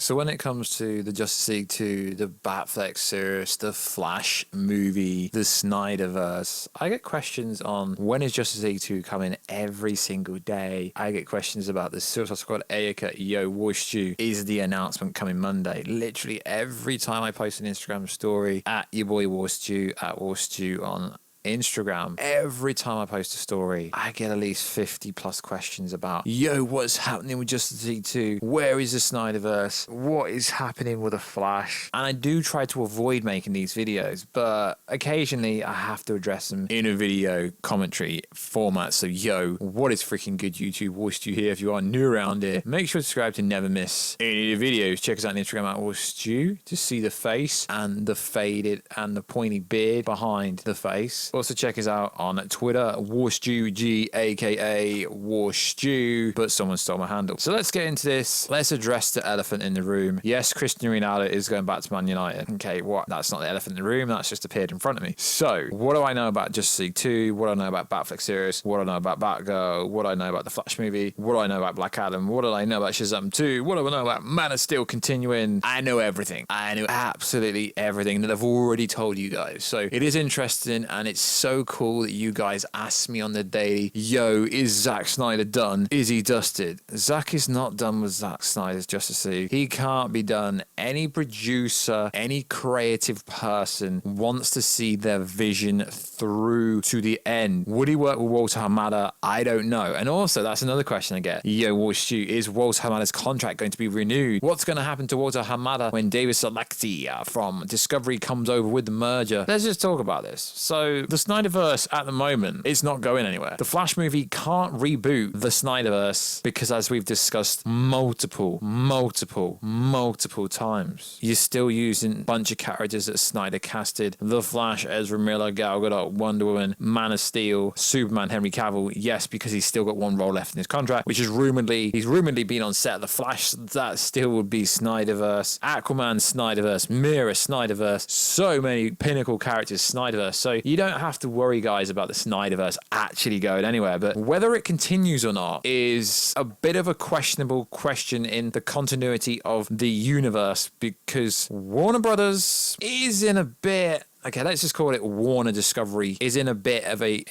So when it comes to the Justice League 2, the Batflleck series, the Flash movie, the Snyderverse, I get questions on when is Justice League 2 coming every single day. I get questions about the Suicide Squad Ayaka, yo, Warstu, is the announcement coming Monday? Literally every time I post an Instagram story at your boy Warstu, at Warstu on Instagram, every time I post a story, I get at least 50 plus questions about, yo, what's happening with Justice League 2? Where is the Snyderverse? What is happening with the Flash? And I do try to avoid making these videos, but occasionally I have to address them in a video commentary format. So, yo, what is freaking good, YouTube? Warstu here. If you are new around here, make sure to subscribe to never miss any of the videos. Check us out on Instagram at Warstu to see the face and the faded and the pointy beard behind the face. Also check us out on Twitter, WarstuG, aka Warstu, but someone stole my handle. So let's get into this. Let's address the elephant in the room. Yes, Cristiano Ronaldo is going back to Man United. Okay, what? That's not the elephant in the room. That's just appeared in front of me. So what do I know about Justice League 2? What do I know about Batflleck series? What do I know about Batgirl? What do I know about the Flash movie? What do I know about Black Adam? What do I know about Shazam 2? What do I know about Man of Steel continuing? I know everything. I know absolutely everything that I've already told you guys. So it is interesting, and it's so cool that you guys ask me on the daily, yo, is Zack Snyder done? Is he dusted? Zack is not done with Zack Snyder's Justice League. He can't be done. Any producer, any creative person wants to see their vision through to the end. Would he work with Walter Hamada? I don't know. And also, that's another question I get. Yo, Warstu, is Walter Hamada's contract going to be renewed? What's going to happen to Walter Hamada when David Selecti from Discovery comes over with the merger? Let's just talk about this. So, the Snyderverse at the moment is not going anywhere. The Flash movie can't reboot the Snyderverse because, as we've discussed multiple times, you're still using a bunch of characters that Snyder casted. The Flash, Ezra Miller, Gal Gadot, Wonder Woman, Man of Steel, Superman, Henry Cavill. Yes, because he's still got one role left in his contract, which is he's rumoredly been on set of The Flash. That still would be Snyderverse. Aquaman, Snyderverse. Mira, Snyderverse. So many pinnacle characters, Snyderverse. So you don't have to worry, guys, about the Snyderverse actually going anywhere. But whether it continues or not is a bit of a questionable question in the continuity of the universe, because Warner Brothers is in a bit... Okay, let's just call it Warner Discovery is in a bit of a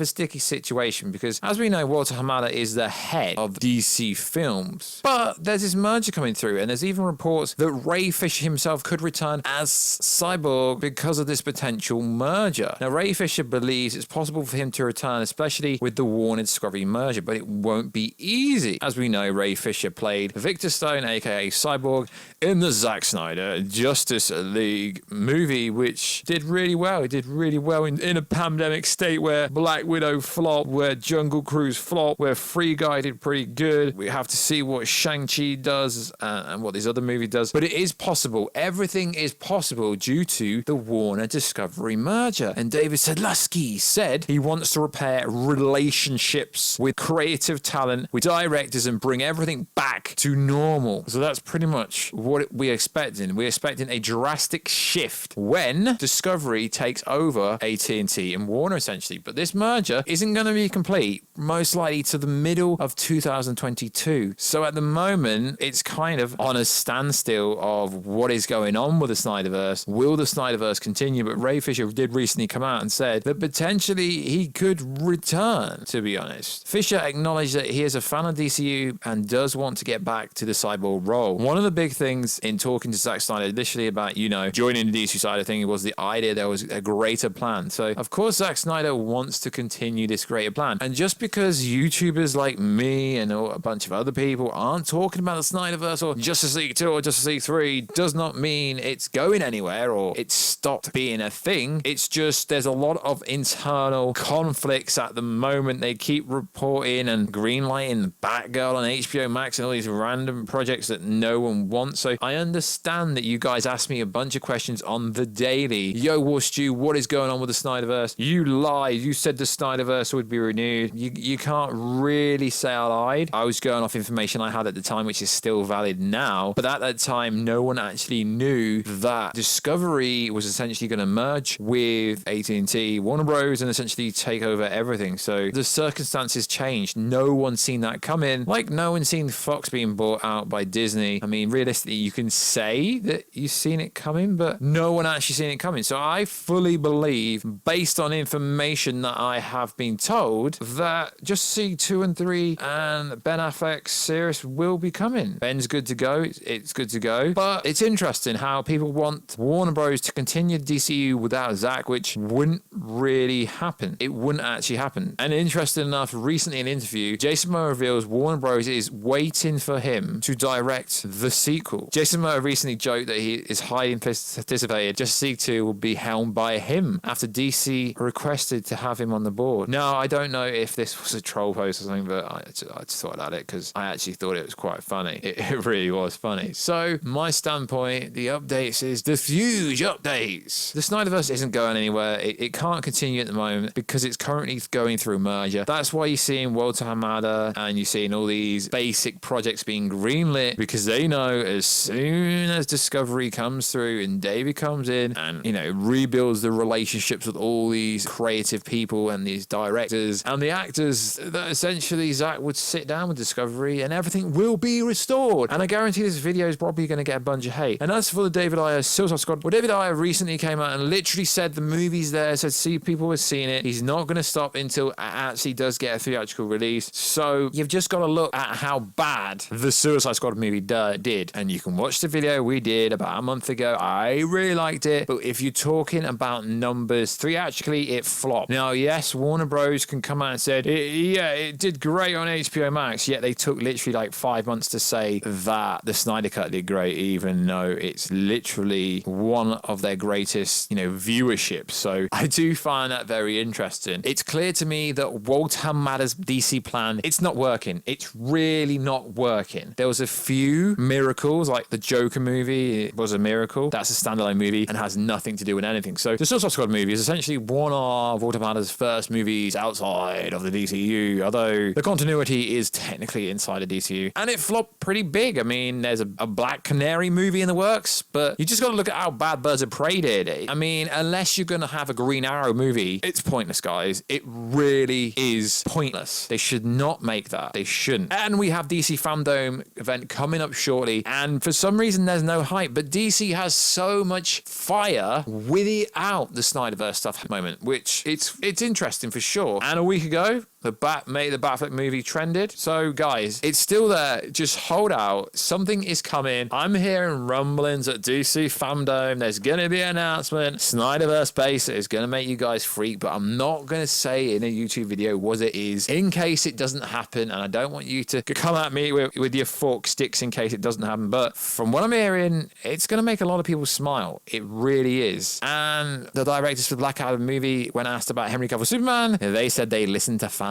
sticky situation, because as we know, Walter Hamada is the head of DC Films. But there's this merger coming through, and there's even reports that Ray Fisher himself could return as Cyborg because of this potential merger. Now, Ray Fisher believes it's possible for him to return, especially with the Warner Discovery merger, but it won't be easy. As we know, Ray Fisher played Victor Stone, aka Cyborg, in the Zack Snyder Justice League movie, which did really well. It did really well in a pandemic state where Black Widow flopped, where Jungle Cruise flopped, where Free Guy did pretty good. We have to see what Shang-Chi does and what this other movie does. But it is possible. Everything is possible due to the Warner Discovery merger. And David Sedlowski said he wants to repair relationships with creative talent, with directors, and bring everything back to normal. So that's pretty much what we're expecting. We're expecting a drastic shift when Discovery takes over AT&T and Warner, essentially. But this merger isn't going to be complete, most likely to the middle of 2022. So at the moment, it's kind of on a standstill of what is going on with the Snyderverse. Will the Snyderverse continue? But Ray Fisher did recently come out and said that potentially he could return, to be honest. Fisher acknowledged that he is a fan of DCU and does want to get back to the Cyborg role. One of the big things in talking to Zack Snyder initially about, joining the DC side of things was the idea there was a greater plan. So, of course, Zack Snyder wants to continue this greater plan. And just because YouTubers like me and a bunch of other people aren't talking about the Snyderverse or Justice League 2 or Justice League 3 does not mean it's going anywhere or it's stopped being a thing. It's just there's a lot of internal conflicts at the moment. They keep reporting and greenlighting Batgirl on HBO Max and all these random projects that no one wants. So I understand that you guys ask me a bunch of questions on the daily. Yo, Warstu, what is going on with the Snyderverse? You lied. You said the Snyderverse would be renewed. You you can't really say I lied. I was going off information I had at the time, which is still valid now. But at that time, no one actually knew that Discovery was essentially going to merge with AT&T, Warner Bros, and essentially take over everything. So the circumstances changed. No one's seen that coming. Like, no one's seen Fox being bought out by Disney. I mean, realistically, you can say that you've seen it coming, but no one actually seen it coming. So I fully believe, based on information that I have been told, that Justice League 2 and 3 and Ben Affleck's series will be coming. Ben's good to go. It's good to go. But it's interesting how people want Warner Bros to continue the DCU without Zack, which wouldn't really happen. It wouldn't actually happen. And interesting enough, recently in an interview, Jason Momoa reveals Warner Bros is waiting for him to direct the sequel. Jason Momoa recently joked that he is highly anticipated Justice League 2 will be helmed by him after DC requested to have him on the board. Now, I don't know if this was a troll post or something, but I just thought about it because I actually thought it was quite funny. It really was funny. So, my standpoint, the updates is the huge updates. The Snyderverse isn't going anywhere. It can't continue at the moment because it's currently going through merger. That's why you're seeing Walter Hamada and you're seeing all these basic projects being greenlit, because they know as soon as Discovery comes through and David comes in and, you know, rebuilds the relationships with all these creative people and these directors and the actors, that essentially Zack would sit down with Discovery and everything will be restored. And I guarantee this video is probably going to get a bunch of hate. And as for the David Ayer Suicide Squad, well, David Ayer recently came out and literally said the movie's there, said see people have seen it. He's not going to stop until it actually does get a theatrical release. So you've just got to look at how bad the Suicide Squad movie did. And you can watch the video we did about a month ago. I really liked it. But if you're talking about numbers, theatrically, it flopped. Now, yes, Warner Bros. Can come out and said, it did great on HBO Max, yet they took literally like 5 months to say that the Snyder Cut did great, even though it's literally one of their greatest, viewership. So I do find that very interesting. It's clear to me that Walter Hamada's DC plan, it's not working. It's really not working. There was a few miracles, like the Joker movie, it was a miracle. That's a standalone movie and has nothing to do with anything. So the Suicide Squad movie is essentially one of Walter Hamada's first movies outside of the DCU, although the continuity is technically inside of DCU. And it flopped pretty big. I mean, there's a Black Canary movie in the works, but you just got to look at how bad Birds of Prey did. I mean, unless you're going to have a Green Arrow movie, it's pointless, guys. It really is pointless. They should not make that. They shouldn't. And we have DC Fandom event coming up shortly, and for some reason there's no hype, but DC has so much fire without the Snyderverse stuff at the moment, which it's interesting for sure. And a week ago, the Batflleck movie trended. So, guys, it's still there. Just hold out. Something is coming. I'm hearing rumblings at DC Fandom. There's going to be an announcement. Snyderverse base is going to make you guys freak, but I'm not going to say in a YouTube video what it is in case it doesn't happen. And I don't want you to come at me with your fork sticks in case it doesn't happen. But from what I'm hearing, it's going to make a lot of people smile. It really is. And the directors for the Black Adam movie, when asked about Henry Cavill Superman, they said they listened to fans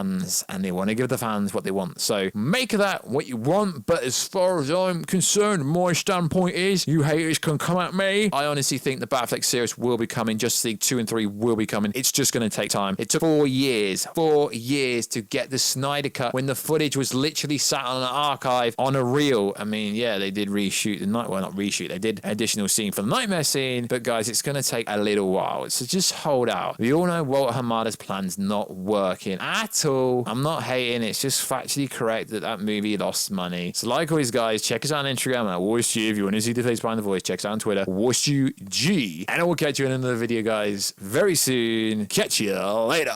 and they want to give the fans what they want. So make of that what you want. But as far as I'm concerned, my standpoint is, you haters can come at me. I honestly think the Batflleck series will be coming. Justice League 2 and 3 will be coming. It's just going to take time. It took 4 years to get the Snyder Cut when the footage was literally sat on an archive on a reel. I mean, yeah, they did reshoot the night. Well, not reshoot. They did additional scene for the Nightmare scene. But guys, it's going to take a little while. So just hold out. We all know Walter Hamada's plan's not working at all. I'm not hating. It's just factually correct that movie lost money. So like always, guys, check us out on Instagram at Warstu. If you want to see the face behind the voice, check us out on Twitter, WarstuG. And I will catch you in another video, guys, very soon. Catch you later.